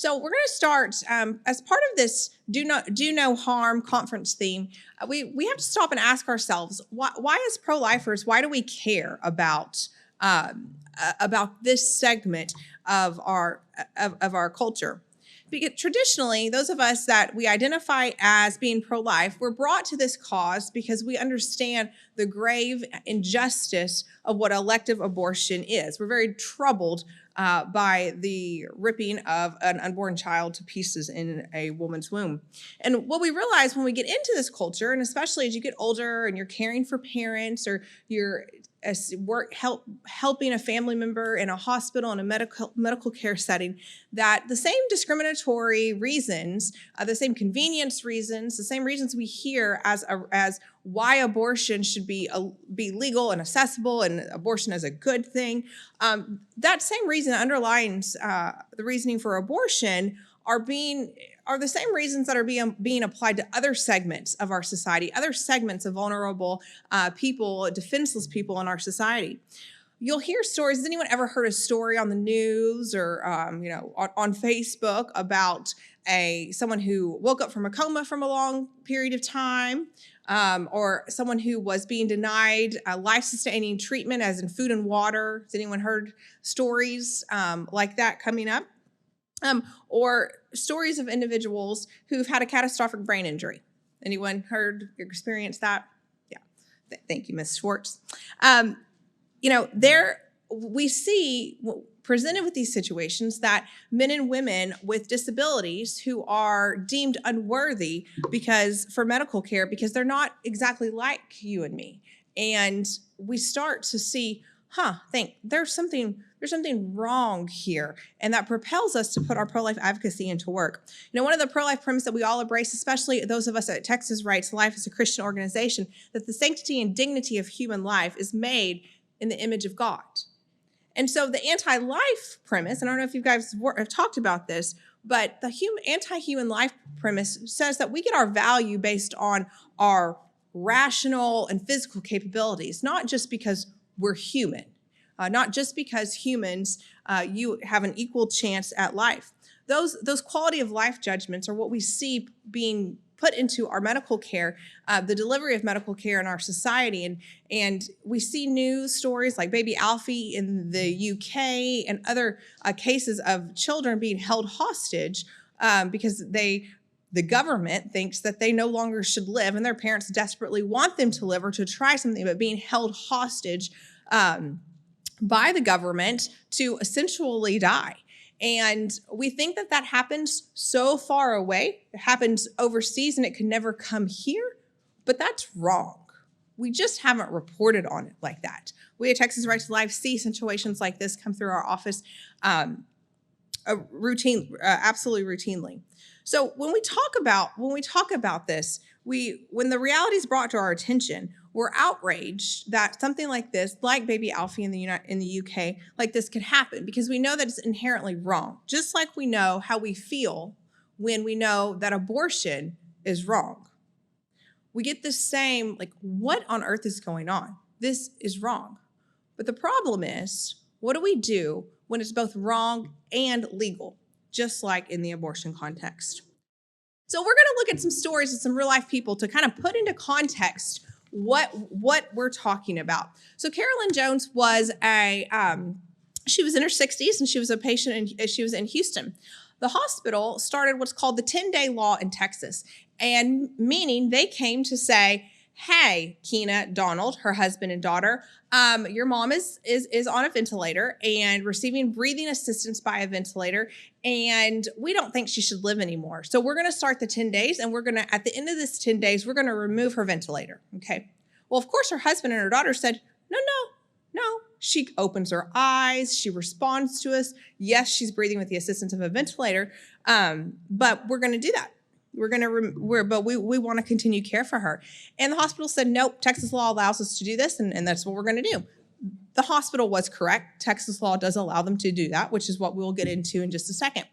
So we're going to start as part of this do no harm conference theme. We have to stop and ask ourselves why as pro-lifers, why do we care about this segment of our culture? Because traditionally, those of us that we identify as being pro-life, we're brought to this cause because we understand the grave injustice of what elective abortion is. We're very troubled by the ripping of an unborn child to pieces in a woman's womb. And what we realize when we get into this culture, and especially as you get older and you're caring for parents or you're helping a family member in a hospital in a medical care setting, that the same discriminatory reasons, the same convenience reasons, the same reasons we hear as why abortion should be legal and accessible and abortion is a good thing, that same reason underlines the reasoning for abortion are the same reasons that are being applied to other segments of our society, other segments of vulnerable people, defenseless people in our society. You'll hear stories. Has anyone ever heard a story on the news or on Facebook about someone who woke up from a coma from a long period of time, or someone who was being denied life-sustaining treatment, as in food and water? Has anyone heard stories like that coming up? Or stories of individuals who've had a catastrophic brain injury. Anyone heard or experienced that? Yeah. Thank you, Ms. Schwartz. There we see presented with these situations that men and women with disabilities who are deemed unworthy for medical care because they're not exactly like you and me. And we start to see, there's something wrong here. And that propels us to put our pro-life advocacy into work. One of the pro-life premises that we all embrace, especially those of us at Texas Rights Life as a Christian organization, that the sanctity and dignity of human life is made in the image of God. And so the anti-life premise, I don't know if you guys have talked about this, but the anti-human life premise says that we get our value based on our rational and physical capabilities, not just because we're human. Not just because humans, you have an equal chance at life. Those quality of life judgments are what we see being put into our medical care, the delivery of medical care in our society. And we see news stories like baby Alfie in the UK and other cases of children being held hostage because the government thinks that they no longer should live and their parents desperately want them to live or to try something, but being held hostage by the government to essentially die. And we think that happens so far away. It happens overseas and it could never come here, but that's wrong. We just haven't reported on it like that. We at Texas Rights Life see situations like this come through our office absolutely routinely. So when we talk about this, when the reality is brought to our attention, we're outraged that something like this, like baby Alfie in the UK, like this could happen because we know that it's inherently wrong. Just like we know how we feel when we know that abortion is wrong. We get the same, what on earth is going on? This is wrong. But the problem is, what do we do when it's both wrong and legal, just like in the abortion context? So we're going to look at some stories of some real life people to kind of put into context what we're talking about. So Carolyn Jones was she was in her 60s and she was a patient and she was in Houston. The hospital started what's called the 10-day law in Texas, and meaning they came to say, hey, Keena, Donald, her husband and daughter, your mom is on a ventilator and receiving breathing assistance by a ventilator, and we don't think she should live anymore. So we're going to start the 10 days, and we're going to, at the end of this 10 days, we're going to remove her ventilator, okay? Well, of course, her husband and her daughter said, no. She opens her eyes. She responds to us. Yes, she's breathing with the assistance of a ventilator, but we're going to do that. But we want to continue care for her. And the hospital said, nope, Texas law allows us to do this, and that's what we're going to do. The hospital was correct. Texas law does allow them to do that, which is what we'll get into in just a second.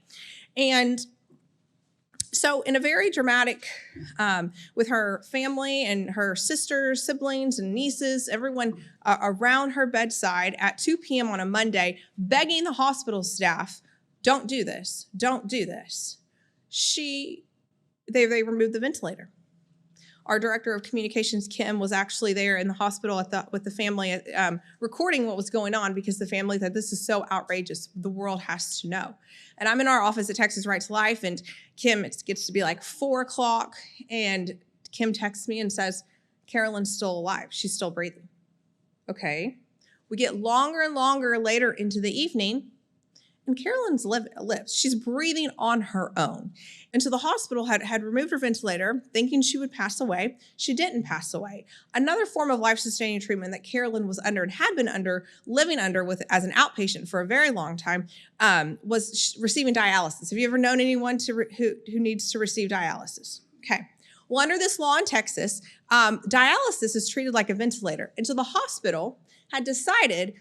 And so in a very dramatic, with her family and her sisters, siblings, and nieces, everyone around her bedside at 2 p.m. on a Monday, begging the hospital staff, don't do this, don't do this. They removed the ventilator. Our director of communications, Kim, was actually there in the hospital with the family recording what was going on, because the family said, this is so outrageous. The world has to know. And I'm in our office at Texas Right to Life, and Kim, it gets to be like 4 o'clock, and Kim texts me and says, Carolyn's still alive. She's still breathing. Okay. We get longer and longer later into the evening, and Carolyn's lives. She's breathing on her own. And so the hospital had removed her ventilator, thinking she would pass away. She didn't pass away. Another form of life-sustaining treatment that Carolyn was under and had been living under as an outpatient for a very long time, was receiving dialysis. Have you ever known anyone who needs to receive dialysis? Okay. Well, under this law in Texas, dialysis is treated like a ventilator. And so the hospital had decided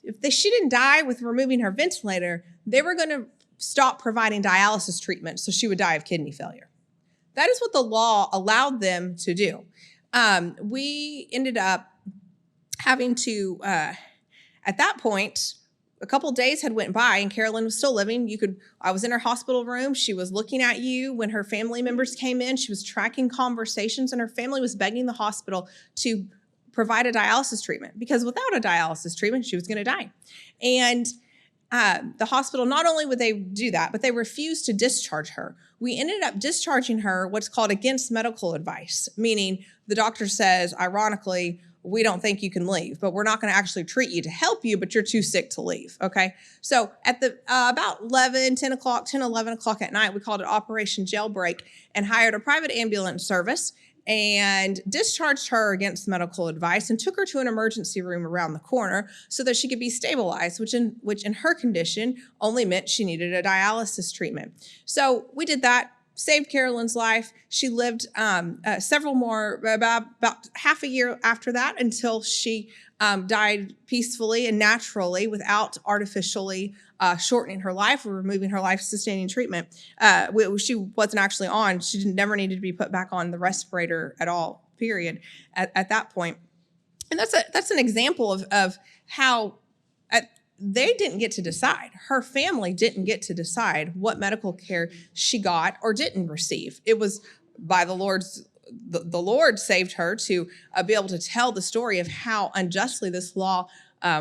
if she didn't die with removing her ventilator, they were going to stop providing dialysis treatment so she would die of kidney failure. That is what the law allowed them to do. We ended up having to, at that point, a couple days had went by and Carolyn was still living. I was in her hospital room. She was looking at you when her family members came in. She was tracking conversations, and her family was begging the hospital to provide a dialysis treatment, because without a dialysis treatment, she was going to die. And the hospital, not only would they do that, but they refused to discharge her. We ended up discharging her what's called against medical advice, meaning the doctor says, ironically, we don't think you can leave, but we're not going to actually treat you to help you, but you're too sick to leave, okay? So at about 10 11 o'clock at night, we called it Operation Jailbreak and hired a private ambulance service and discharged her against medical advice and took her to an emergency room around the corner so that she could be stabilized, which in her condition only meant she needed a dialysis treatment. So we did that, saved Carolyn's life. She lived several more, about half a year after that, until she died peacefully and naturally without artificially shortening her life or removing her life-sustaining treatment. She wasn't actually on. She never needed to be put back on the respirator at all, period, at that point. And that's an example of how they didn't get to decide. Her family didn't get to decide what medical care she got or didn't receive. It was by the Lord saved her to be able to tell the story of how unjustly this law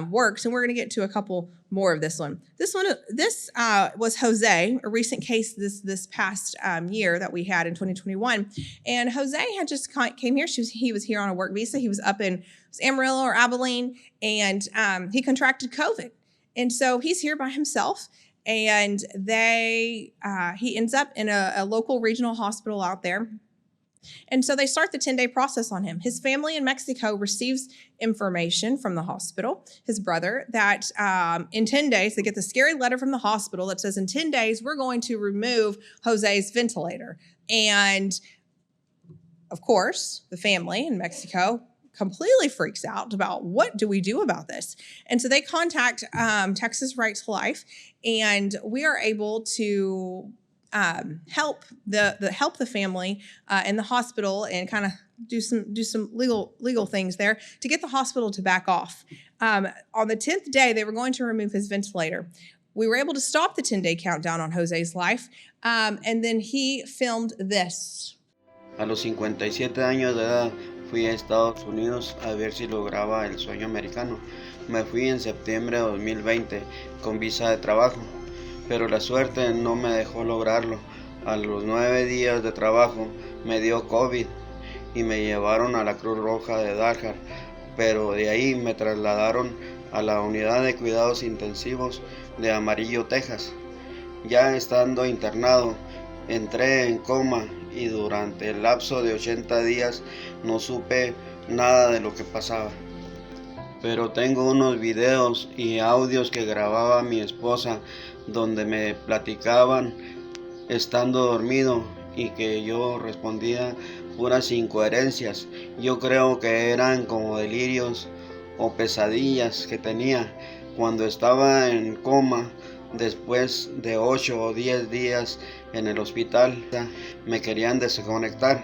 works. And we're going to get to a couple more of this one. This was Jose, a recent case this past year that we had in 2021. And Jose had just came here. He was here on a work visa. He was up in Amarillo or Abilene, and he contracted COVID. And so he's here by himself, and he ends up in a local regional hospital out there. And so they start the 10-day process on him. His family in Mexico receives information from the hospital, his brother, that in 10 days, they get the scary letter from the hospital that says, in 10 days, we're going to remove Jose's ventilator. And of course, the family in Mexico completely freaks out about, what do we do about this? And so they contact Texas Right to Life, and we are able to help the family in the hospital and kind of do some legal things there to get the hospital to back off. On the 10th day, they were going to remove his ventilator. We were able to stop the 10-day countdown on Jose's life, and then he filmed this. A los 57 años de edad fui a Estados Unidos a ver si lograba el sueño americano. Me fui en septiembre de 2020 con visa de trabajo, pero la suerte no me dejó lograrlo. A los 9 días de trabajo me dio COVID y me llevaron a la Cruz Roja de Dalhart, pero de ahí me trasladaron a la unidad de cuidados intensivos de Amarillo, Texas. Ya estando internado, entré en coma y durante el lapso de 80 días no supe nada de lo que pasaba. Pero tengo unos videos y audios que grababa mi esposa donde me platicaban estando dormido y que yo respondía puras incoherencias. Yo creo que eran como delirios o pesadillas que tenía cuando estaba en coma. Después de 8 o 10 días en el hospital, me querían desconectar,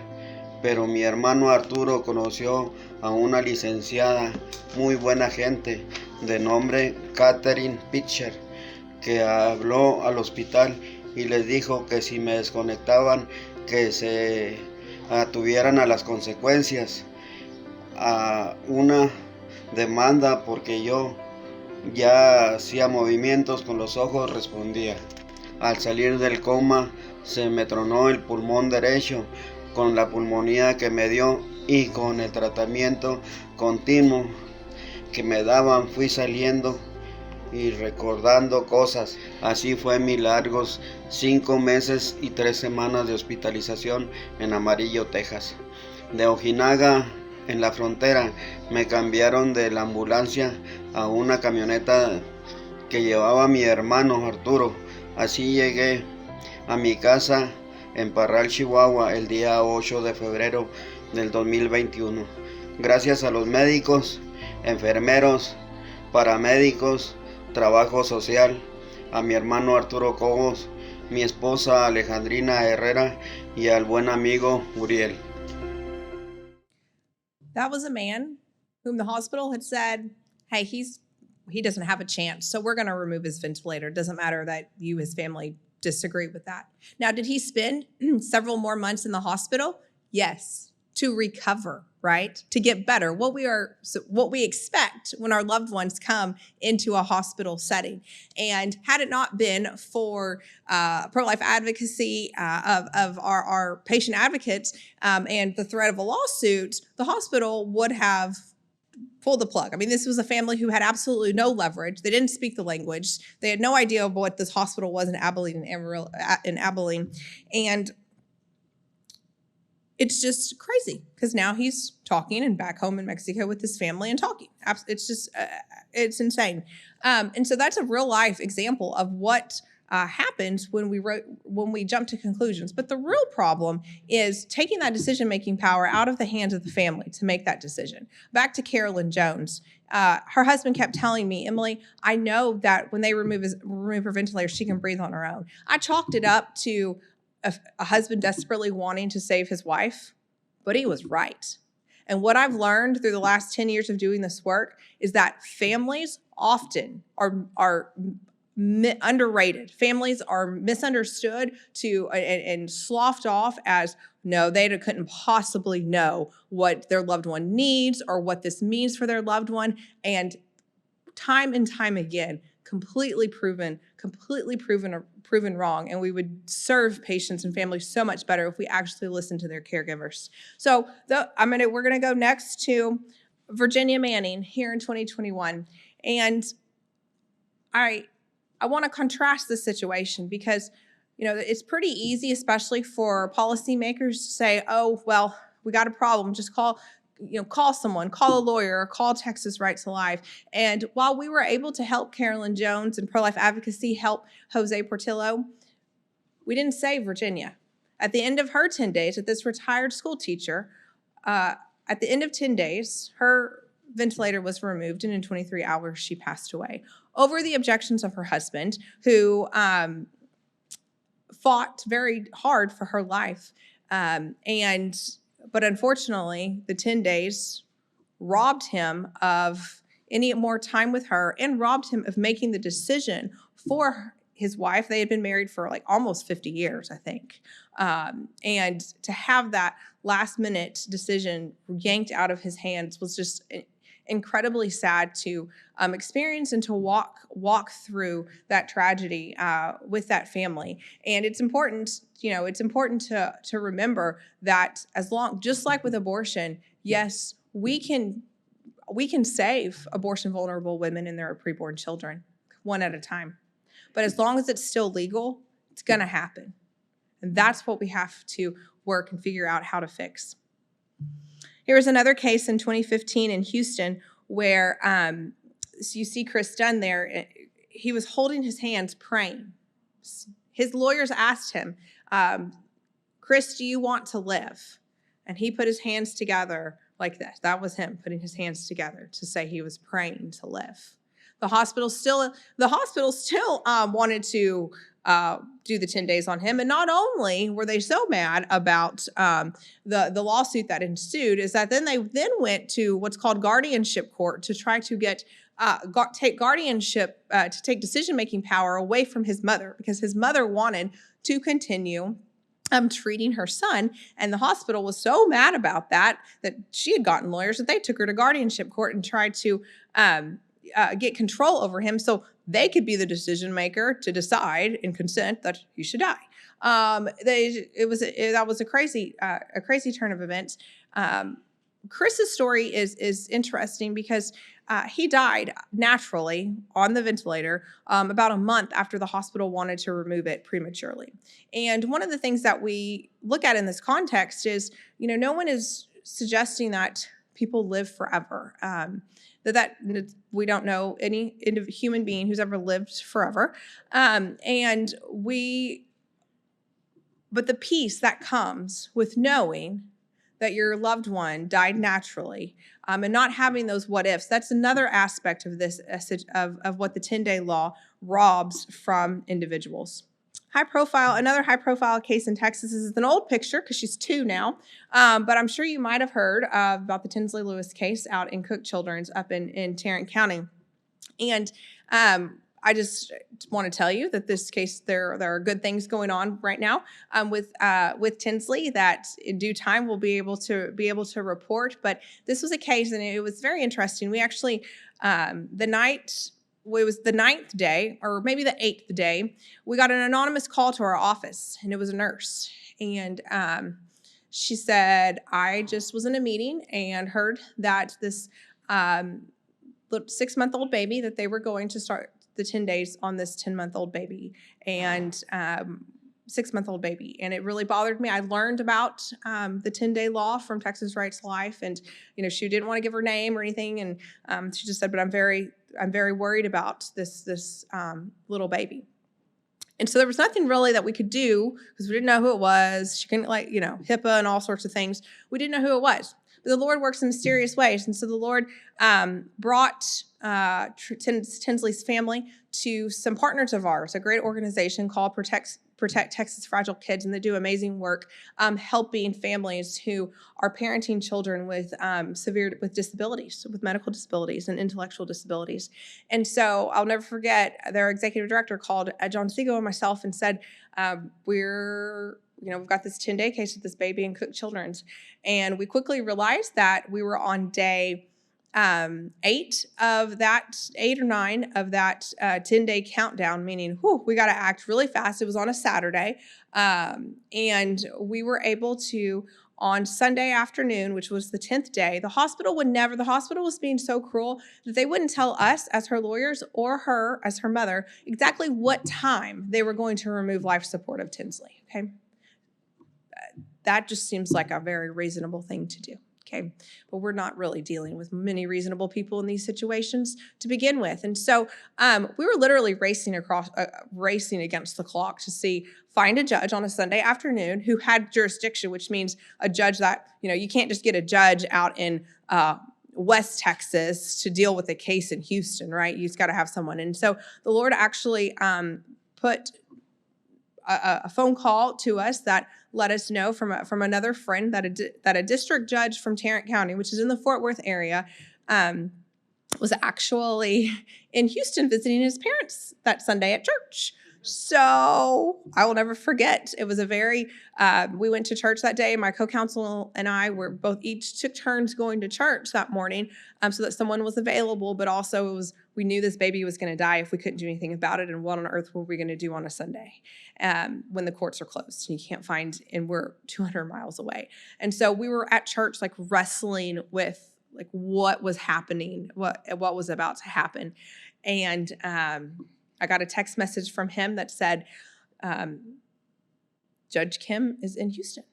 pero mi hermano Arturo conoció a una licenciada muy buena gente de nombre Catherine Pitcher, que habló al hospital y les dijo que si me desconectaban, que se atuvieran a las consecuencias, a una demanda, porque yo ya hacía movimientos con los ojos, respondía. Al salir del coma se me tronó el pulmón derecho con la pulmonía que me dio, y con el tratamiento continuo que me daban fui saliendo y recordando cosas. Así fue mis largos 5 meses y 3 semanas de hospitalización en Amarillo, Texas. De Ojinaga, en la frontera, me cambiaron de la ambulancia a una camioneta que llevaba a mi hermano Arturo. Así llegué a mi casa en Parral, Chihuahua, el día 8 de febrero del 2021. Gracias a los médicos, enfermeros, paramédicos, trabajo social, a mi hermano Arturo Cobos, mi esposa Alejandrina Herrera y al buen amigo Uriel. That was a man whom the hospital had said, hey, he doesn't have a chance, so we're going to remove his ventilator. It doesn't matter that you, his family, disagree with that. Now, did he spend several more months in the hospital? Yes, to recover, right? To get better. What we expect when our loved ones come into a hospital setting. And had it not been for pro-life advocacy of our patient advocates and the threat of a lawsuit, the hospital would have pulled the plug. I mean, this was a family who had absolutely no leverage. They didn't speak the language. They had no idea of what this hospital was in Abilene. And it's just crazy because now he's talking and back home in Mexico with his family and talking. It's just, it's insane. And so that's a real life example of what happens when we jump to conclusions. But the real problem is taking that decision-making power out of the hands of the family to make that decision. Back to Carolyn Jones. Her husband kept telling me, Emily, I know that when they remove her ventilator, she can breathe on her own. I chalked it up to a husband desperately wanting to save his wife, but he was right. And what I've learned through the last 10 years of doing this work is that families often are underrated. Families are misunderstood and sloughed off as, no, they couldn't possibly know what their loved one needs or what this means for their loved one. And time again, completely proven wrong. And we would serve patients and families so much better if we actually listened to their caregivers. So we're gonna go next to Virginia Manning here in 2021. And I want to contrast the situation because, it's pretty easy, especially for policymakers, to say, oh, well, we got a problem. Just call someone, call a lawyer, or call Texas Right to Life. And while we were able to help Carolyn Jones and pro-life advocacy help Jose Portillo, we didn't save Virginia. At the end of her 10 days, at this retired school teacher, at the end of 10 days, her ventilator was removed, and in 23 hours, she passed away over the objections of her husband, who fought very hard for her life. But unfortunately, the 10 days robbed him of any more time with her and robbed him of making the decision for his wife. They had been married for like almost 50 years, I think. And to have that last minute decision yanked out of his hands was just incredibly sad to experience and to walk through that tragedy with that family. And it's important, to remember that just like with abortion, yes, we can save abortion vulnerable women and their preborn children one at a time. But as long as it's still legal, it's gonna happen. And that's what we have to work and figure out how to fix. Here was another case in 2015 in Houston where so you see Chris Dunn there. He was holding his hands praying. His lawyers asked him, Chris, do you want to live? And he put his hands together like this. That was him putting his hands together to say he was praying to live. The hospital still wanted to do the 10 days on him. And not only were they so mad about the lawsuit that ensued, is that then they went to what's called guardianship court to try to get take guardianship, to take decision-making power away from his mother, because his mother wanted to continue treating her son. And the hospital was so mad about that she had gotten lawyers that they took her to guardianship court and tried to get control over him so they could be the decision maker to decide and consent that he should die. That was a crazy turn of events. Chris's story is interesting because he died naturally on the ventilator about a month after the hospital wanted to remove it prematurely. And one of the things that we look at in this context is, no one is suggesting that people live forever. That we don't know any human being who's ever lived forever. But the peace that comes with knowing that your loved one died naturally, and not having those what ifs, that's another aspect of this of what the 10-day law robs from individuals. Another high profile case in Texas. This is an old picture because she's 2 now, but I'm sure you might have heard about the Tinsley Lewis case out in Cook Children's up in Tarrant County. And I just want to tell you that this case, there are good things going on right now with Tinsley that in due time we'll be able to report. But this was a case, and it was very interesting. We actually it was the 9th day, or maybe the 8th day, we got an anonymous call to our office, and it was a nurse. And she said, I just was in a meeting and heard that this 6-month-old baby, that they were going to start the 10 days on this 10-month-old baby and 6-month-old baby. And it really bothered me. I learned about the 10-day law from Texas Rights Life. And, she didn't want to give her name or anything. And she just said, but I'm very worried about this little baby. And so there was nothing really that we could do because we didn't know who it was. She couldn't HIPAA and all sorts of things. We didn't know who it was. But the Lord works in mysterious ways. And so the Lord brought Tinsley's family to some partners of ours, a great organization called Protect Texas Fragile Kids, and they do amazing work helping families who are parenting children with disabilities, with medical disabilities and intellectual disabilities. And so I'll never forget, their executive director called John Segal and myself and said, we've got this 10-day case with this baby in Cook Children's. And we quickly realized that we were on day 8 or 9 of that 10-day countdown, meaning, we got to act really fast. It was on a Saturday. And we were able to, on Sunday afternoon, which was the 10th day, the hospital was being so cruel that they wouldn't tell us as her lawyers or her as her mother exactly what time they were going to remove life support of Tinsley. Okay. That just seems like a very reasonable thing to do. Okay, but we're not really dealing with many reasonable people in these situations to begin with. And so we were literally racing against the clock to find a judge on a Sunday afternoon who had jurisdiction, which means a judge that, you can't just get a judge out in West Texas to deal with a case in Houston, right? You just got to have someone. And so the Lord actually put a phone call to us that let us know from another friend that a district judge from Tarrant County, which is in the Fort Worth area, was actually in Houston visiting his parents that Sunday at church. So I will never forget. It was we went to church that day. My co-counsel and I each took turns going to church that morning so that someone was available, but also we knew this baby was going to die if we couldn't do anything about it. And what on earth were we going to do on a Sunday when the courts are closed and you can't find, and we're 200 miles away. And so we were at church wrestling with what was happening, what was about to happen. And I got a text message from him that said, Judge Kim is in Houston.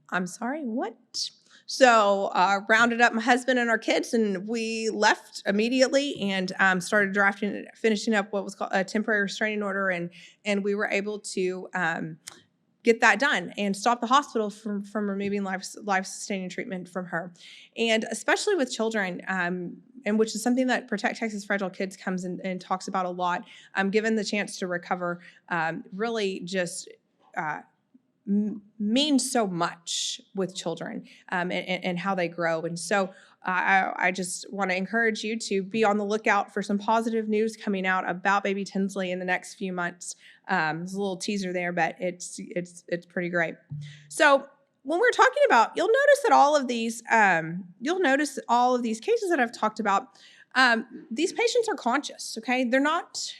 I'm sorry, what? So rounded up my husband and our kids, and we left immediately and started finishing up what was called a temporary restraining order, and we were able to get that done and stop the hospital from removing life-sustaining treatment from her. And especially with children, and which is something that Protect Texas Fragile Kids comes in and talks about a lot, given the chance to recover, really just means so much with children and how they grow. And so I just want to encourage you to be on the lookout for some positive news coming out about baby Tinsley in the next few months. There's a little teaser there, but it's pretty great. So when we're talking about, you'll notice all of these cases that I've talked about. These patients are conscious. Okay, they're not.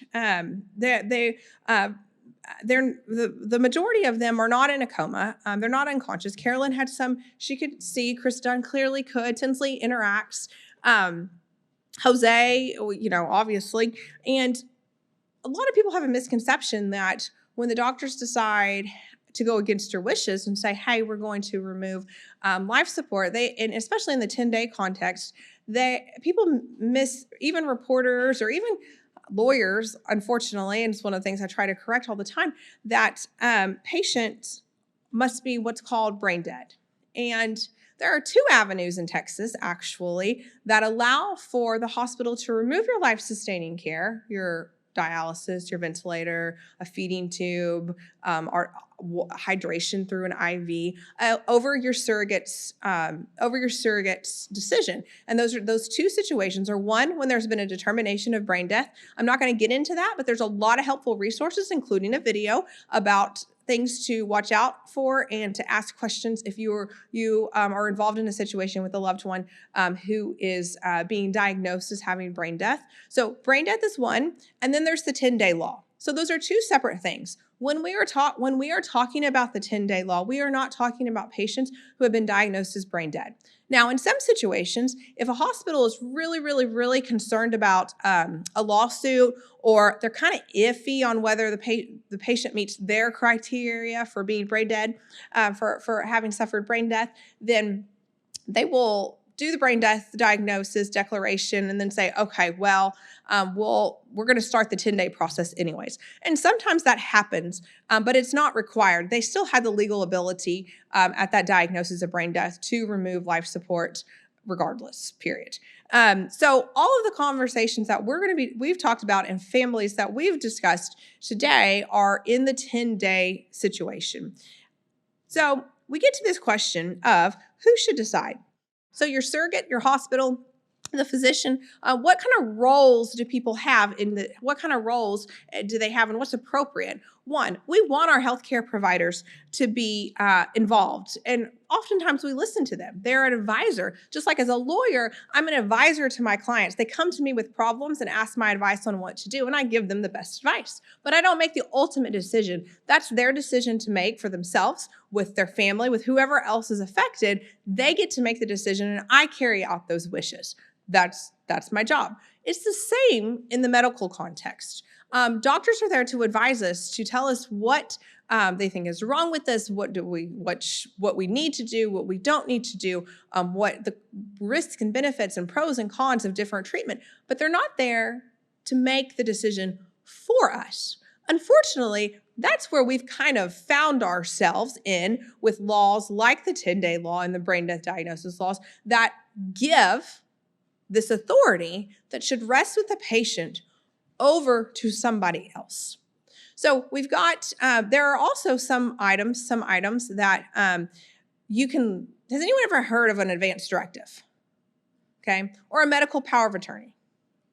The majority of them are not in a coma. They're not unconscious. Carolyn had some, she could see. Chris Dunn clearly could. Tinsley interacts. Jose, obviously. And a lot of people have a misconception that when the doctors decide to go against your wishes and say, hey, we're going to remove life support, and especially in the 10-day context, people miss, even reporters or even lawyers, unfortunately, and it's one of the things I try to correct all the time, that patients must be what's called brain dead. And there are 2 avenues in Texas, actually, that allow for the hospital to remove your life-sustaining care, your dialysis, your ventilator, a feeding tube, hydration through an IV, over your surrogate's decision. And those 2 situations are, one, when there's been a determination of brain death. I'm not going to get into that, but there's a lot of helpful resources, including a video about things to watch out for and to ask questions if you are involved in a situation with a loved one who is being diagnosed as having brain death. So brain death is one, and then there's the 10-day law. So those are 2 separate things. When we are talking about the 10-day law, we are not talking about patients who have been diagnosed as brain dead. Now, in some situations, if a hospital is really, really, really concerned about a lawsuit, or they're kind of iffy on whether the patient meets their criteria for being brain dead, for having suffered brain death, then they will do the brain death diagnosis declaration and then say, okay, well, we're going to start the 10-day process anyways. And sometimes that happens, but it's not required. They still had the legal ability at that diagnosis of brain death to remove life support regardless, period. So all of the conversations that we've talked about and families that we've discussed today are in the 10-day situation. So we get to this question of who should decide. So your surrogate, your hospital, the physician, what kind of roles do people have what kind of roles do they have and what's appropriate? One, we want our healthcare providers to be involved, and oftentimes we listen to them. They're an advisor. Just like as a lawyer, I'm an advisor to my clients. They come to me with problems and ask my advice on what to do, and I give them the best advice. But I don't make the ultimate decision. That's their decision to make for themselves, with their family, with whoever else is affected. They get to make the decision, and I carry out those wishes. That's my job. It's the same in the medical context. Doctors are there to advise us, to tell us what they think is wrong with us, what we need to do, what we don't need to do, what the risks and benefits and pros and cons of different treatment. But they're not there to make the decision for us. Unfortunately, that's where we've kind of found ourselves in with laws like the 10-day law and the brain death diagnosis laws that give this authority that should rest with the patient over to somebody else. So we've got, there are also some items that you can, has anyone ever heard of an advance directive? Okay, or a medical power of attorney?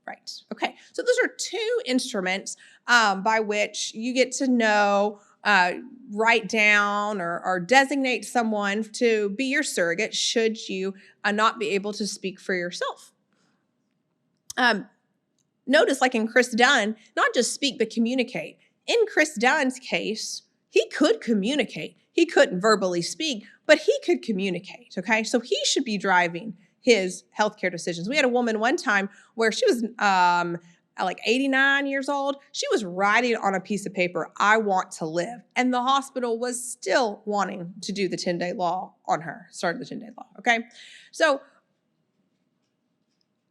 Right, okay. So those are 2 instruments by which you get to know, write down or designate someone to be your surrogate should you not be able to speak for yourself. Notice, like in Chris Dunn, not just speak, but communicate. In Chris Dunn's case, he could communicate. He couldn't verbally speak, but he could communicate, okay? So he should be driving his healthcare decisions. We had a woman one time where she was like 89 years old. She was writing on a piece of paper, I want to live. And the hospital was still wanting to do the 10-day law on her, started the 10-day law, okay? So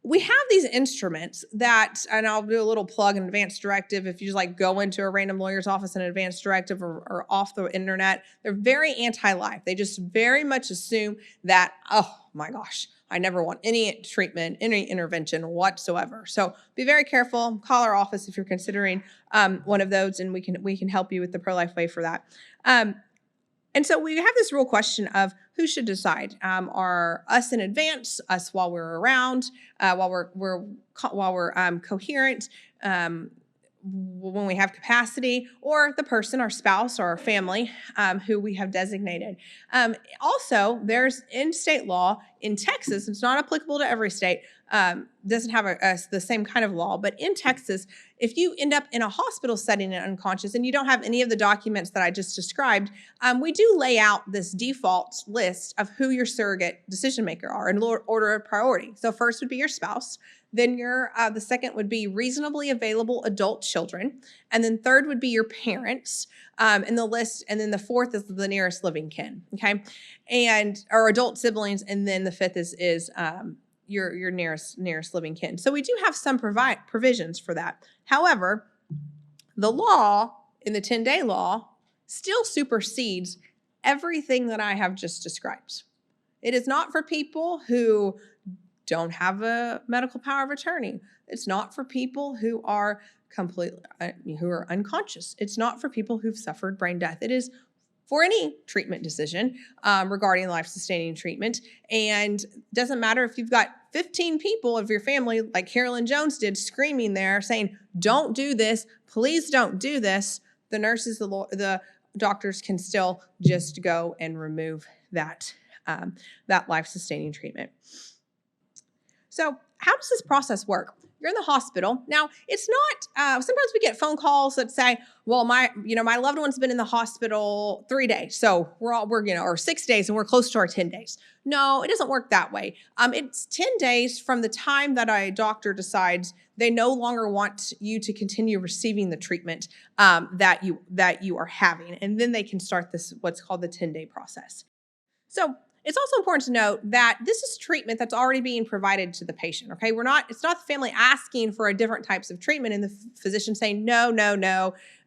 we have these instruments that, and I'll do a little plug, an advance directive. If you just like go into a random lawyer's office, an advance directive or off the internet, they're very anti-life. They just very much assume that, oh my gosh, I never want any treatment, any intervention whatsoever. So be very careful. Call our office if you're considering one of those, and we can help you with the pro-life way for that. And so we have this real question of who should decide. Are us in advance, us while we're around, while we're coherent, when we have capacity, or the person, our spouse or our family, who we have designated. Also, there's in state law in Texas, it's not applicable to every state, doesn't have the same kind of law, but in Texas, if you end up in a hospital setting and unconscious and you don't have any of the documents that I just described, we do lay out this default list of who your surrogate decision maker are in order of priority. So first would be your spouse. Then the second would be reasonably available adult children. And then third would be your parents in the list. And then the fourth is the nearest living kin, okay? Or adult siblings. And then the fifth is your nearest living kin. So we do have some provisions for that. However, the law in the 10-day law still supersedes everything that I have just described. It is not for people who don't have a medical power of attorney. It's not for people who are unconscious. It's not for people who've suffered brain death. It is for any treatment decision regarding life-sustaining treatment. And doesn't matter if you've got 15 people of your family, like Carolyn Jones did, screaming there saying, don't do this, please don't do this. The nurses, the doctors can still just go and remove that life-sustaining treatment. So how does this process work? You're in the hospital. Now, it's not, sometimes we get phone calls that say, well, my loved one's been in the hospital 3 days. So or 6 days and we're close to our 10 days. No, it doesn't work that way. It's 10 days from the time that a doctor decides they no longer want you to continue receiving the treatment that you are having. And then they can start what's called the 10-day process. So it's also important to note that this is treatment that's already being provided to the patient, okay? It's not the family asking for a different types of treatment and the physician saying, no,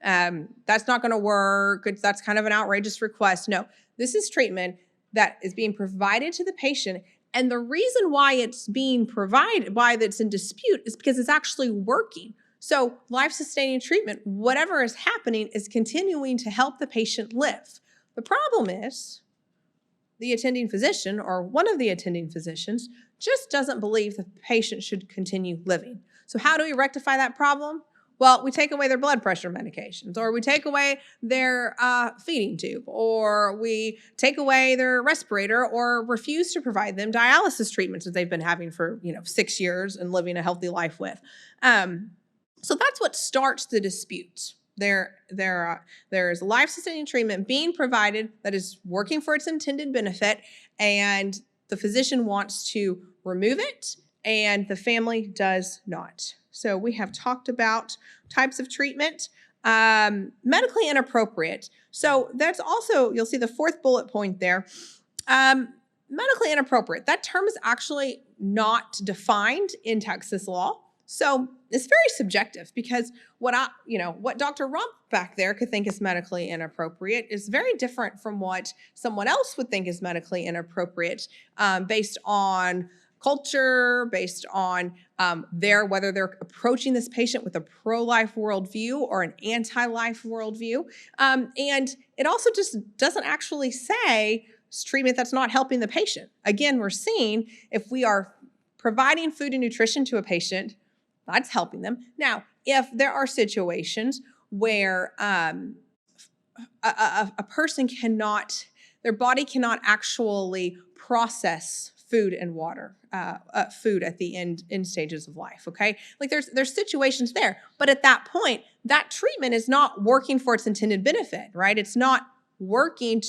that's not gonna work. That's kind of an outrageous request. No, this is treatment that is being provided to the patient. And the reason why it's being provided, why that's in dispute, is because it's actually working. So life-sustaining treatment, whatever is happening, is continuing to help the patient live. The problem is, the attending physician or one of the attending physicians just doesn't believe the patient should continue living. So how do we rectify that problem? Well, we take away their blood pressure medications, or we take away their feeding tube, or we take away their respirator, or refuse to provide them dialysis treatments that they've been having for 6 years and living a healthy life with. So that's what starts the dispute. There is life-sustaining treatment being provided that is working for its intended benefit, and the physician wants to remove it, and the family does not. So we have talked about types of treatment. Medically inappropriate. So that's also, you'll see the fourth bullet point there. Medically inappropriate. That term is actually not defined in Texas law. So it's very subjective, because what Dr. Rump back there could think is medically inappropriate is very different from what someone else would think is medically inappropriate, based on culture, based on whether they're approaching this patient with a pro-life worldview or an anti-life worldview. And it also just doesn't actually say treatment that's not helping the patient. Again, we're seeing if we are providing food and nutrition to a patient, that's helping them. Now, if there are situations where a person their body cannot actually process food and water, food at the end stages of life, okay? Like there's situations there, but at that point, that treatment is not working for its intended benefit, right? It's not working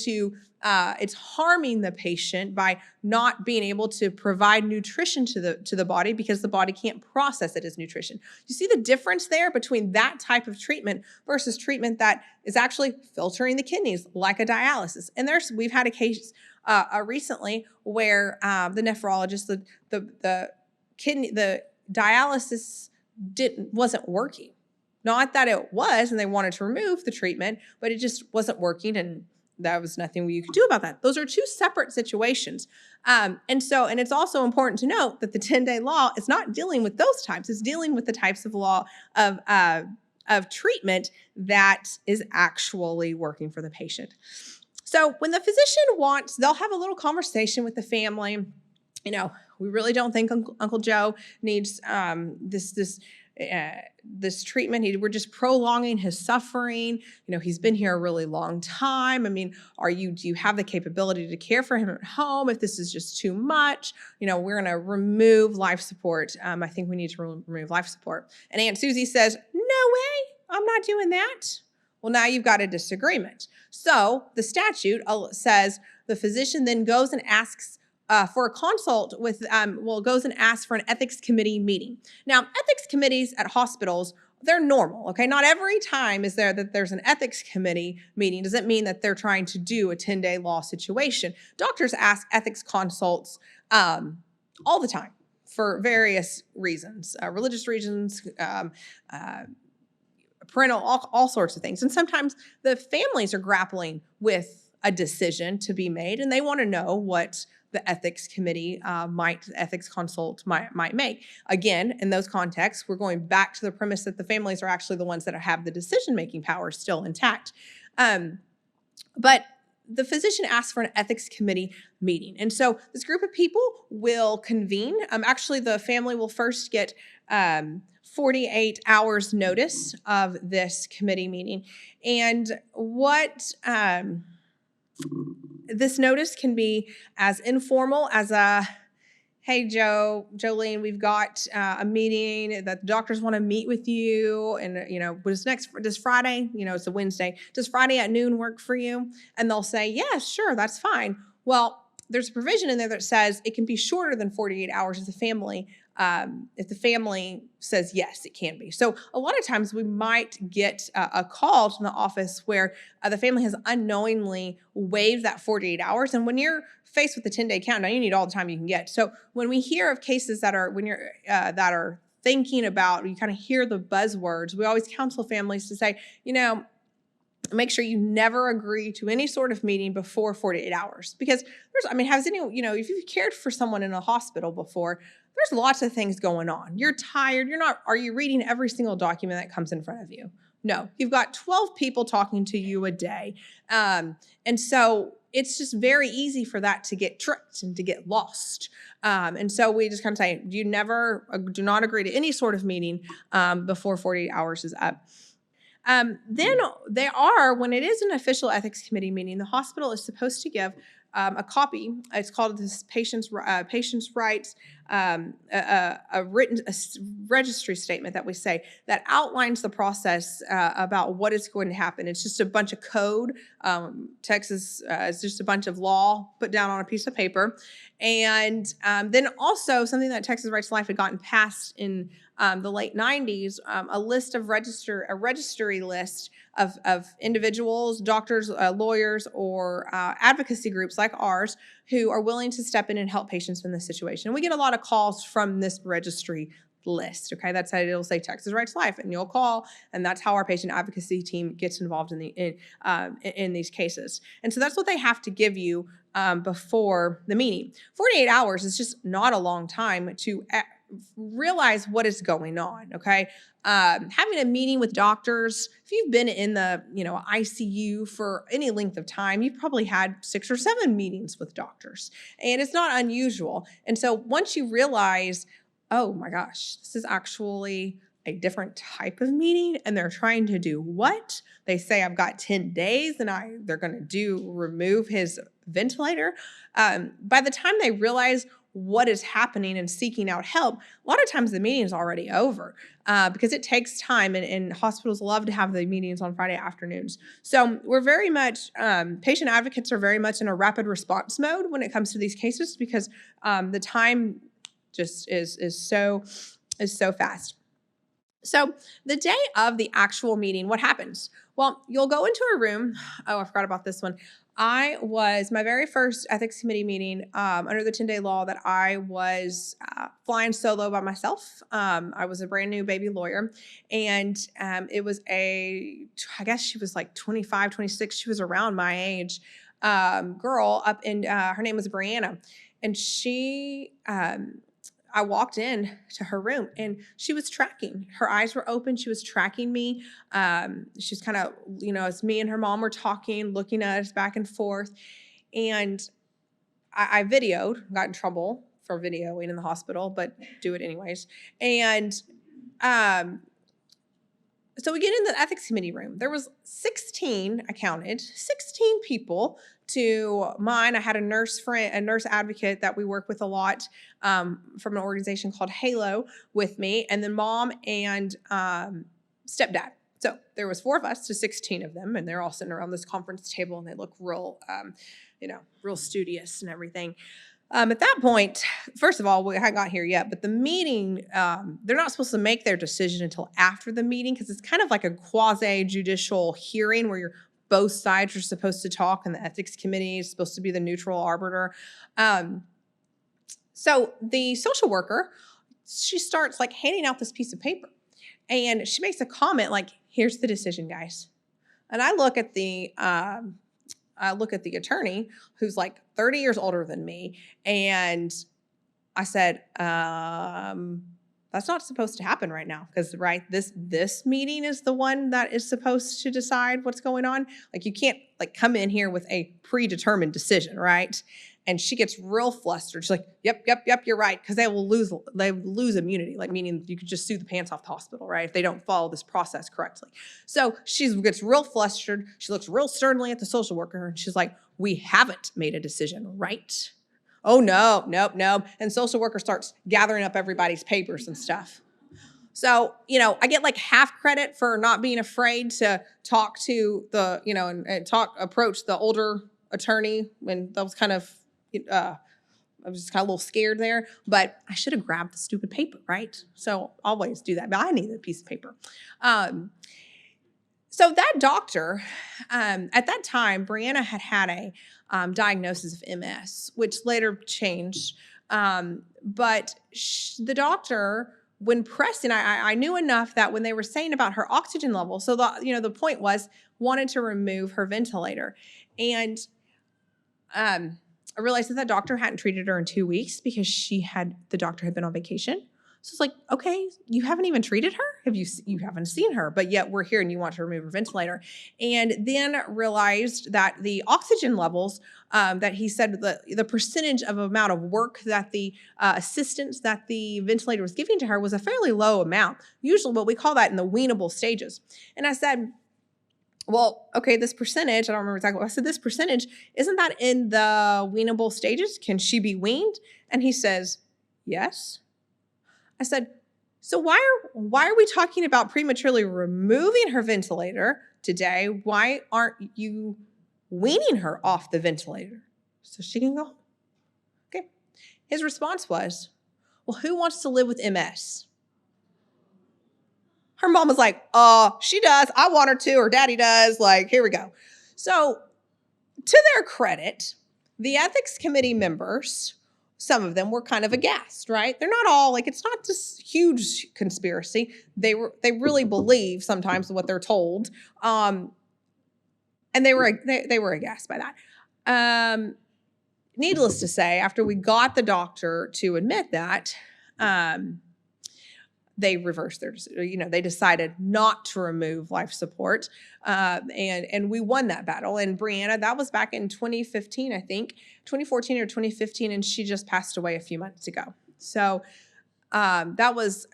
it's harming the patient by not being able to provide nutrition to the body, because the body can't process it as nutrition. You see the difference there between that type of treatment versus treatment that is actually filtering the kidneys, like a dialysis. And we've had a case recently where the nephrologist, the dialysis wasn't working. Not that it was, and they wanted to remove the treatment, but it just wasn't working, and there was nothing you could do about that. Those are two separate situations. And it's also important to note that the 10-day law is not dealing with those types. It's dealing with the types of law of treatment that is actually working for the patient. So when the physician wants, they'll have a little conversation with the family. You know, we really don't think Uncle Joe needs this treatment. We're just prolonging his suffering. You know, he's been here a really long time. I mean, do you have the capability to care for him at home? If this is just too much, you know, we're going to remove life support. I think we need to remove life support. And Aunt Susie says, no way, I'm not doing that. Well, now you've got a disagreement. So the statute says the physician then goes and asks for a consult with, goes and asks for an ethics committee meeting. Now, ethics committees at hospitals, they're normal, okay? Not every time is there that there's an ethics committee meeting. Doesn't mean that they're trying to do a 10-day law situation. Doctors ask ethics consults all the time for various reasons, religious reasons, parental, all sorts of things. And sometimes the families are grappling with a decision to be made, and they want to know what the ethics committee ethics consult might make. Again, in those contexts, we're going back to the premise that the families are actually the ones that have the decision-making power still intact. But the physician asks for an ethics committee meeting. And so this group of people will convene. Actually, the family will first get 48 hours notice of this committee meeting. And what this notice can be as informal as hey, Jolene, we've got a meeting that the doctors want to meet with you. And, you know, does Friday, you know, it's a Wednesday, does Friday at noon work for you? And they'll say, yeah, sure, that's fine. Well, there's a provision in there that says it can be shorter than 48 hours if the family says yes, it can be. So a lot of times we might get a call from the office where the family has unknowingly waived that 48 hours. And when you're faced with a 10-day countdown, you need all the time you can get. So when we hear of cases that are thinking about, you kind of hear the buzzwords, we always counsel families to say, you know, make sure you never agree to any sort of meeting before 48 hours. Because if you've cared for someone in a hospital before, there's lots of things going on. You're tired. Are you reading every single document that comes in front of you? No, you've got 12 people talking to you a day. And so it's just very easy for that to get tricked and to get lost. And so we just kind of say, do not agree to any sort of meeting before 48 hours is up. Then when it is an official ethics committee meeting, the hospital is supposed to give a copy. It's called this patient's rights, a registry statement that we say that outlines the process about what is going to happen. It's just a bunch of code. Texas is just a bunch of law put down on a piece of paper. And then also something that Texas Rights to Life had gotten passed in the late 90s, a registry list of individuals, doctors, lawyers, or advocacy groups like ours who are willing to step in and help patients in this situation. And we get a lot of calls from this registry list. Okay, that's how it'll say Texas Rights to Life, and you'll call, and that's how our patient advocacy team gets involved in these cases. And so that's what they have to give you before the meeting. 48 hours is just not a long time to realize what is going on. Okay, having a meeting with doctors. If you've been in the ICU for any length of time, you've probably had 6 or 7 meetings with doctors, and it's not unusual. And so once you realize, oh my gosh, this is actually a different type of meeting, and they're trying to do what? They say I've got 10 days, and they're going to remove his ventilator. By the time they realize what is happening and seeking out help, a lot of times the meeting is already over because it takes time, and hospitals love to have the meetings on Friday afternoons. So we're very much, patient advocates are very much in a rapid response mode when it comes to these cases because the time just is so fast. So the day of the actual meeting, what happens? Well, you'll go into a room. Oh, I forgot about this one. My very first ethics committee meeting under the 10-day law that I was flying solo by myself. I was a brand new baby lawyer, and it was I guess she was like 25, 26. She was around my age girl up in, her name was Brianna. And I walked in to her room and she was tracking. Her eyes were open. She was tracking me. She was kind of, as me and her mom were talking, looking at us back and forth. And I videoed, got in trouble for videoing in the hospital, but do it anyways. And so we get in the ethics committee room. There was 16, I counted, 16 people to mine. I had a nurse friend, a nurse advocate that we work with a lot from an organization called Halo with me, and then mom and stepdad. So there was 4 of us to 16 of them, and they're all sitting around this conference table, and they look real, real studious and everything. At that point, first of all, we hadn't got here yet, but the meeting, they're not supposed to make their decision until after the meeting because it's kind of like a quasi-judicial hearing where both sides are supposed to talk and the ethics committee is supposed to be the neutral arbiter. So the social worker, she starts like handing out this piece of paper and she makes a comment like, here's the decision, guys. And I look at the attorney who's like 30 years older than me. And I said, that's not supposed to happen right now. Because this meeting is the one that is supposed to decide what's going on. Like you can't like come in here with a predetermined decision, right? And she gets real flustered. She's like, yep, you're right. Because they lose immunity, like meaning you could just sue the pants off the hospital, right? If they don't follow this process correctly. So she gets real flustered. She looks real sternly at the social worker. And she's like, we haven't made a decision, right? Oh, no. And social worker starts gathering up everybody's papers and stuff. So, I get like half credit for not being afraid to talk to the, approach the older attorney. And that was kind of, I was just kind of a little scared there, but I should have grabbed the stupid paper, right? So always do that. But I needed a piece of paper. So that doctor, at that time, Brianna had a diagnosis of MS, which later changed. But the doctor, when pressed, and I knew enough that when they were saying about her oxygen level, so the point was wanted to remove her ventilator, and I realized that doctor hadn't treated her in 2 weeks because the doctor had been on vacation. So it's like, okay, you haven't even treated her? You haven't seen her, but yet we're here and you want to remove her ventilator. And then realized that the oxygen levels that he said the percentage of amount of work that the assistance that the ventilator was giving to her was a fairly low amount. Usually what we call that in the weanable stages. And I said, well, okay, this percentage, I don't remember exactly what I said, this percentage, isn't that in the weanable stages? Can she be weaned? And he says, yes. I said, so why are we talking about prematurely removing her ventilator today? Why aren't you weaning her off the ventilator so she can go home? Okay. His response was, well, who wants to live with MS? Her mom was like, she does. I want her to. Her daddy does. Like, here we go. So to their credit, the ethics committee members, some of them were kind of aghast, right? They're not all like, it's not this huge conspiracy. They really believe sometimes what they're told. And they were aghast by that. Needless to say, after we got the doctor to admit that, they reversed their decision. They decided not to remove life support. And we won that battle. And Brianna, that was back in 2015, I think, 2014 or 2015, and she just passed away a few months ago. So that was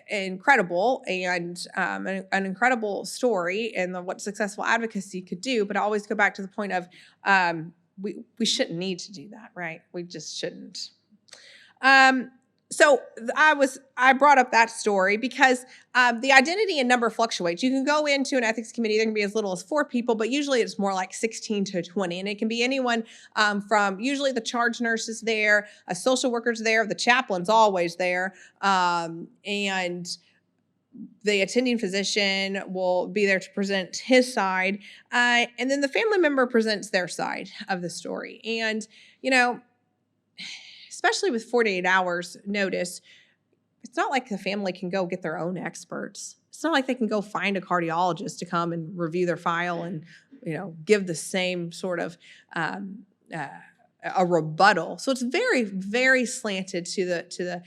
incredible and an incredible story and what successful advocacy could do. But I always go back to the point of we shouldn't need to do that, right? We just shouldn't. So I brought up that story because the identity and number fluctuates. You can go into an ethics committee, there can be as little as 4 people, but usually it's more like 16 to 20. And it can be anyone from usually the charge nurse is there, a social worker's there, the chaplain's always there, and the attending physician will be there to present his side. And then the family member presents their side of the story. And, especially with 48 hours notice, it's not like the family can go get their own experts. It's not like they can go find a cardiologist to come and review their file and, give the same sort of a rebuttal. So it's very, very slanted to the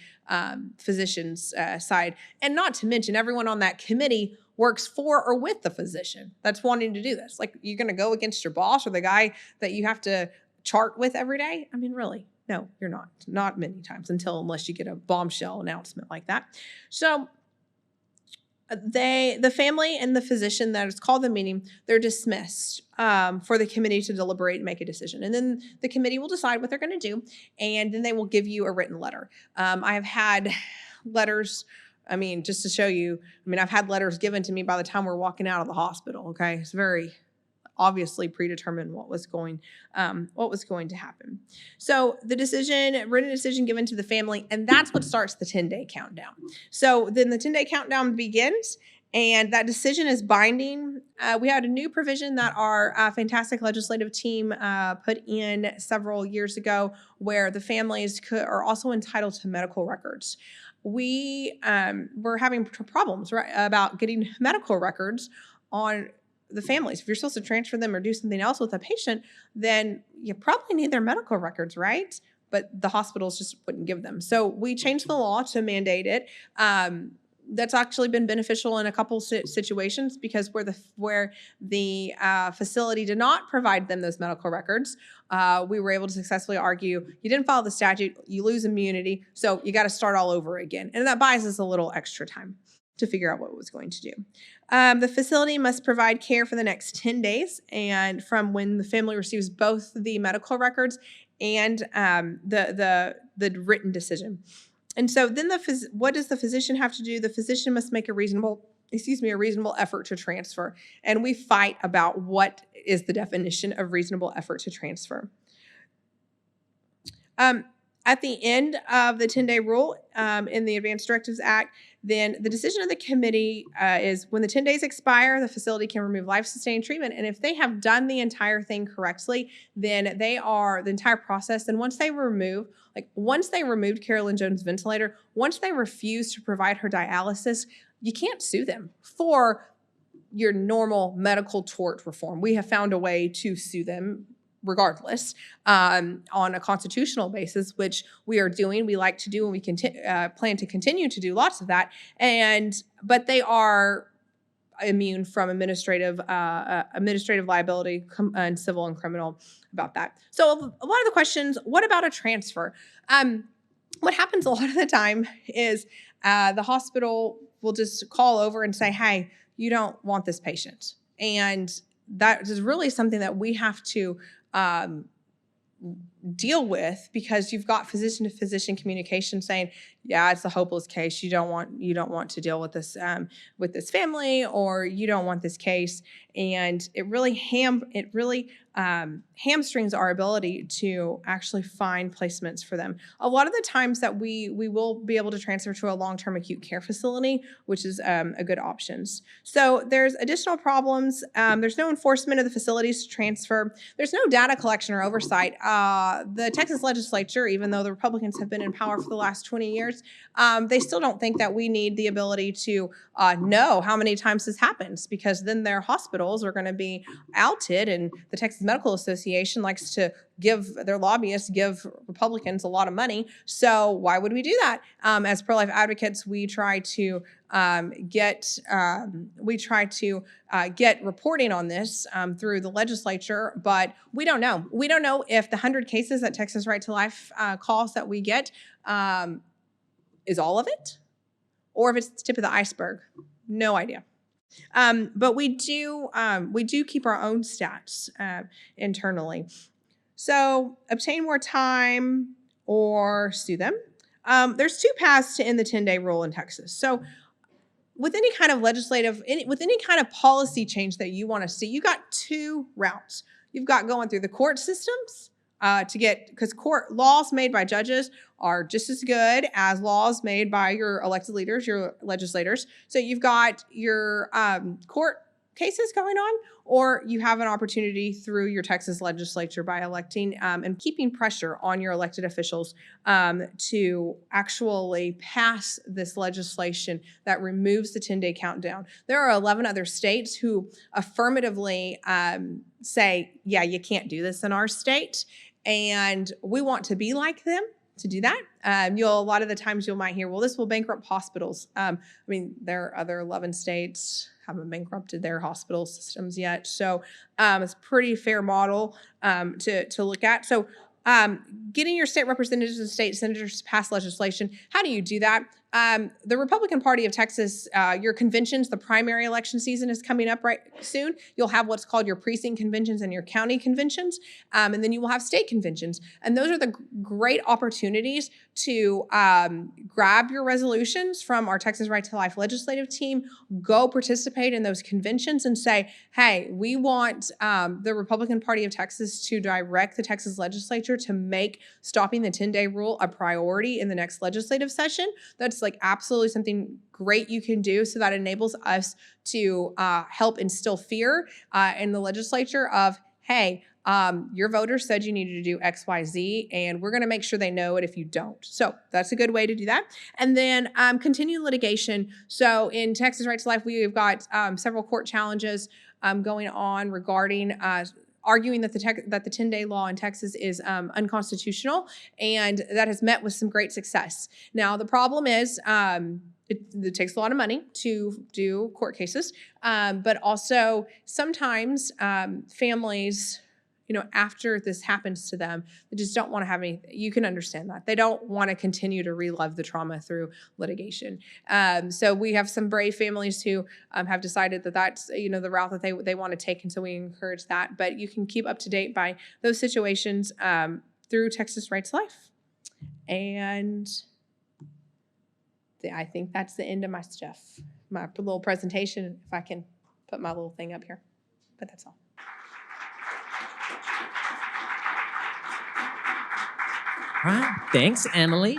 physician's side. And not to mention, everyone on that committee works for or with the physician that's wanting to do this. Like, you're going to go against your boss or the guy that you have to chart with every day? I mean, really? No, you're not. Not many times, unless you get a bombshell announcement like that. So the family and the physician that has called the meeting, they're dismissed for the committee to deliberate and make a decision. And then the committee will decide what they're going to do, and then they will give you a written letter. I have had letters, I mean, just to show you, I've had letters given to me by the time we're walking out of the hospital, okay? It's very obviously predetermined what was going to happen. So the written decision given to the family, and that's what starts the 10-day countdown. So then the 10-day countdown begins, and that decision is binding. We had a new provision that our fantastic legislative team put in several years ago, where the families are also entitled to medical records. We were having problems, right, about getting medical records on the families. If you're supposed to transfer them or do something else with a patient, then you probably need their medical records, right? But the hospitals just wouldn't give them. So we changed the law to mandate it. That's actually been beneficial in a couple situations, because where the facility did not provide them those medical records, we were able to successfully argue, you didn't follow the statute, you lose immunity, so you got to start all over again. And that buys us a little extra time to figure out what it was going to do. The facility must provide care for the next 10 days, and from when the family receives both the medical records and the written decision. And so then what does the physician have to do? The physician must make a reasonable effort to transfer. And we fight about what is the definition of reasonable effort to transfer. At the end of the 10-day rule in the Advanced Directives Act, then the decision of the committee is when the 10 days expire, the facility can remove life-sustaining treatment. And if they have done the entire thing correctly, then the entire process. And once they removed Carolyn Jones' ventilator, once they refused to provide her dialysis, you can't sue them for your normal medical tort reform. We have found a way to sue them regardless, on a constitutional basis, which we are doing, we like to do, and we plan to continue to do lots of that. But they are immune from administrative liability and civil and criminal about that. So a lot of the questions, what about a transfer? What happens a lot of the time is the hospital will just call over and say, hey, you don't want this patient. And that is really something that we have to deal with, because you've got physician to physician communication saying, yeah, it's a hopeless case. You don't want to deal with this family, or you don't want this case. And it really hamstrings our ability to actually find placements for them. A lot of the times that we will be able to transfer to a long-term acute care facility, which is a good option. So there's additional problems. There's no enforcement of the facilities to transfer. There's no data collection or oversight. The Texas legislature, even though the Republicans have been in power for the last 20 years, they still don't think that we need the ability to know how many times this happens, because then their hospitals are going to be outed, and the Texas Medical Association likes to their lobbyists give Republicans a lot of money. So why would we do that? As pro-life advocates, we try to get reporting on this through the legislature, but we don't know. We don't know if the 100 cases that Texas Right to Life calls that we get is all of it, or if it's the tip of the iceberg. No idea. But we do keep our own stats internally. So obtain more time or sue them. There's two paths to end the 10-day rule in Texas. So with any kind of with any kind of policy change that you want to see, you got two routes. You've got going through the court systems because court laws made by judges are just as good as laws made by your elected leaders, your legislators. So you've got your court cases going on, or you have an opportunity through your Texas legislature by electing and keeping pressure on your elected officials to actually pass this legislation that removes the 10-day countdown. There are 11 other states who affirmatively say, yeah, you can't do this in our state. And we want to be like them to do that. A lot of the times you might hear, well, this will bankrupt hospitals. There are other 11 states haven't bankrupted their hospital systems yet. So it's a pretty fair model to look at. So getting your state representatives and state senators to pass legislation, how do you do that? The Republican Party of Texas, your conventions, the primary election season is coming up right soon. You'll have what's called your precinct conventions and your county conventions, and then you will have state conventions. And those are the great opportunities to grab your resolutions from our Texas Right to Life legislative team, go participate in those conventions and say, hey, we want the Republican Party of Texas to direct the Texas legislature to make stopping the 10-day rule a priority in the next legislative session. That's like absolutely something great you can do. So that enables us to help instill fear in the legislature of, hey, your voters said you needed to do X, Y, Z, and we're going to make sure they know it if you don't. So that's a good way to do that. And then continue litigation. So in Texas Right to Life, we've got several court challenges going on regarding arguing that the 10-day law in Texas is unconstitutional, and that has met with some great success. Now, the problem is it takes a lot of money to do court cases, but also sometimes families, after this happens to them, they just don't want to have any, you can understand that. They don't want to continue to relive the trauma through litigation. So we have some brave families who have decided that that's, the route that they want to take. And so we encourage that. But you can keep up to date by those situations through Texas Right to Life. And I think that's the end of my stuff, my little presentation, if I can put my little thing up here. But that's all. All right. Thanks, Emily.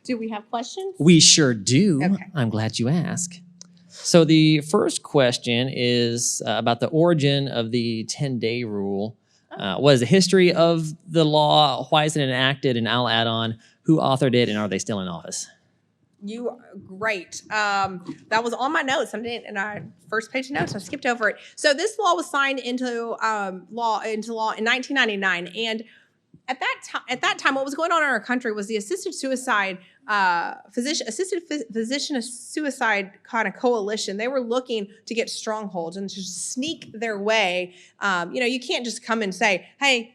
Do we have questions? We sure do. Okay. I'm glad you asked. So the first question is about the origin of the 10-day rule. What is the history of the law? Why is it enacted? And I'll add on, who authored it and are they still in office? Great. That was on my notes. First page of notes. I skipped over it. So this law was signed into law in 1999, and at that time, what was going on in our country was the assisted physician suicide kind of coalition. They were looking to get strongholds and to sneak their way. You can't just come and say, hey,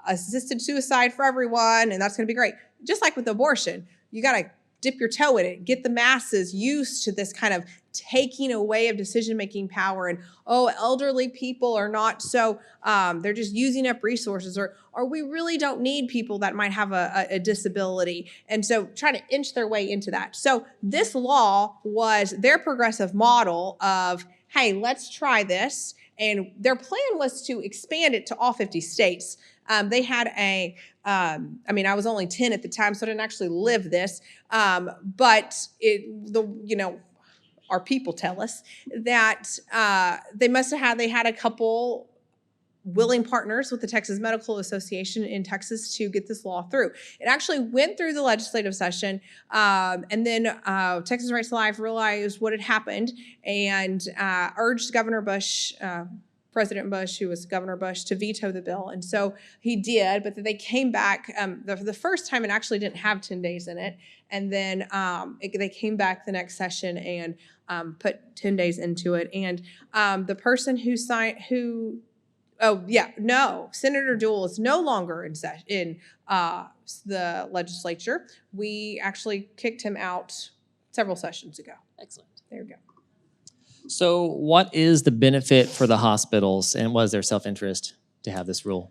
assisted suicide for everyone, and that's going to be great. Just like with abortion, you got to dip your toe in it, get the masses used to this kind of taking away of decision-making power. And, elderly people are not so, they're just using up resources, or we really don't need people that might have a disability. And so try to inch their way into that. So this law was their progressive model of, hey, let's try this. And their plan was to expand it to all 50 states. They had I was only 10 at the time, so I didn't actually live this. But our people tell us that they had a couple willing partners with the Texas Medical Association in Texas to get this law through. It actually went through the legislative session, and then Texas Right to Life realized what had happened and urged Governor Bush, President Bush, who was Governor Bush, to veto the bill. And so he did, but they came back the first time. It actually didn't have 10 days in it. And then they came back the next session and put 10 days into it. And the person who signed, Senator Dewell is no longer in the legislature. We actually kicked him out several sessions ago. Excellent. There you go. So what is the benefit for the hospitals, and what is their self-interest to have this rule?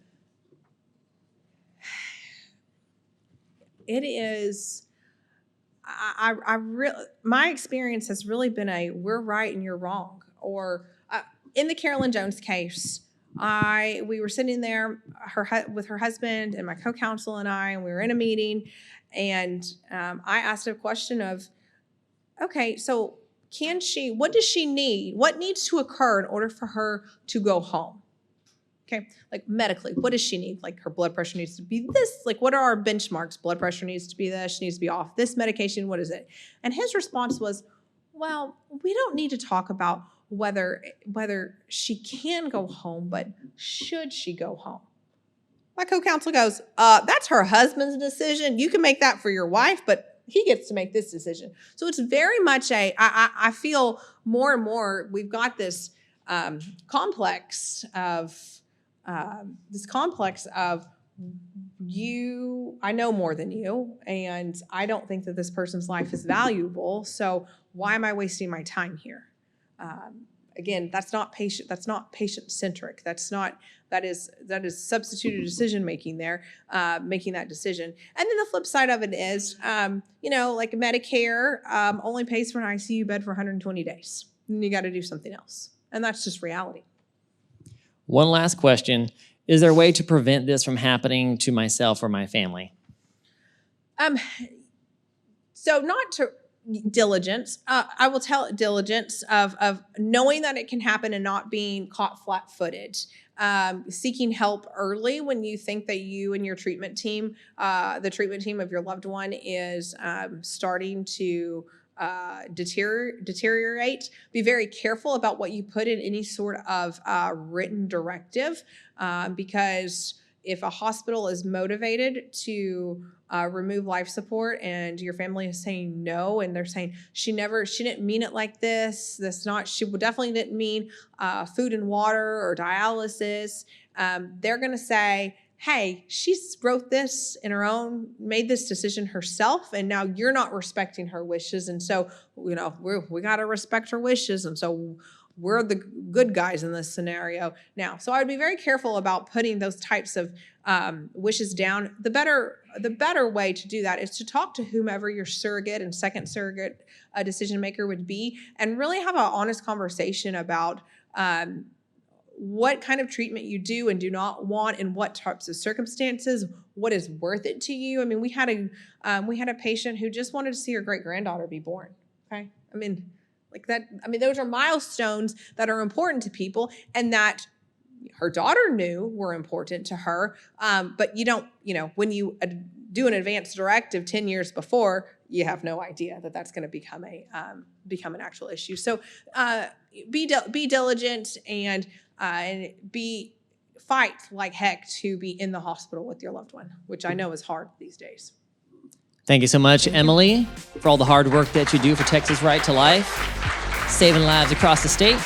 It is, my experience has really been we're right and you're wrong. Or in the Carolyn Jones case, we were sitting there with her husband and my co-counsel and we were in a meeting, and I asked a question of, okay, so what does she need? What needs to occur in order for her to go home? Okay, like medically, what does she need? Like her blood pressure needs to be this. Like, what are our benchmarks? Blood pressure needs to be this. She needs to be off this medication. What is it? And his response was, well, we don't need to talk about whether she can go home, but should she go home? My co-counsel goes, that's her husband's decision. You can make that for your wife, but he gets to make this decision. So it's very much I feel more and more we've got this complex of you, I know more than you, and I don't think that this person's life is valuable. So why am I wasting my time here? Again, that's not patient. That's not patient-centric. That is substituted decision making there, making that decision. And then the flip side of it is, like Medicare only pays for an ICU bed for 120 days. And you got to do something else, and that's just reality. One last question. Is there a way to prevent this from happening to myself or my family? So not to diligence. I will tell diligence of knowing that it can happen and not being caught flat-footed. Seeking help early when you think that you and your treatment team, the treatment team of your loved one is starting to deteriorate. Be very careful about what you put in any sort of written directive, because if a hospital is motivated to remove life support and your family is saying no, and they're saying she didn't mean it like this, she definitely didn't mean food and water or dialysis, they're going to say, hey, she wrote this made this decision herself, and now you're not respecting her wishes. And so, we got to respect her wishes. And so we're the good guys in this scenario now. So I would be very careful about putting those types of wishes down. The better way to do that is to talk to whomever your surrogate and second surrogate decision maker would be, and really have an honest conversation about what kind of treatment you do and do not want, in what types of circumstances, what is worth it to you. I mean, we had a patient who just wanted to see her great-granddaughter be born. Okay, those are milestones that are important to people, and that her daughter knew were important to her. But you don't, when you do an advance directive 10 years before, you have no idea that that's going to become an actual issue. So be diligent and fight like heck to be in the hospital with your loved one, which I know is hard these days. Thank you so much, Emily, for all the hard work that you do for Texas Right to Life, saving lives across the state.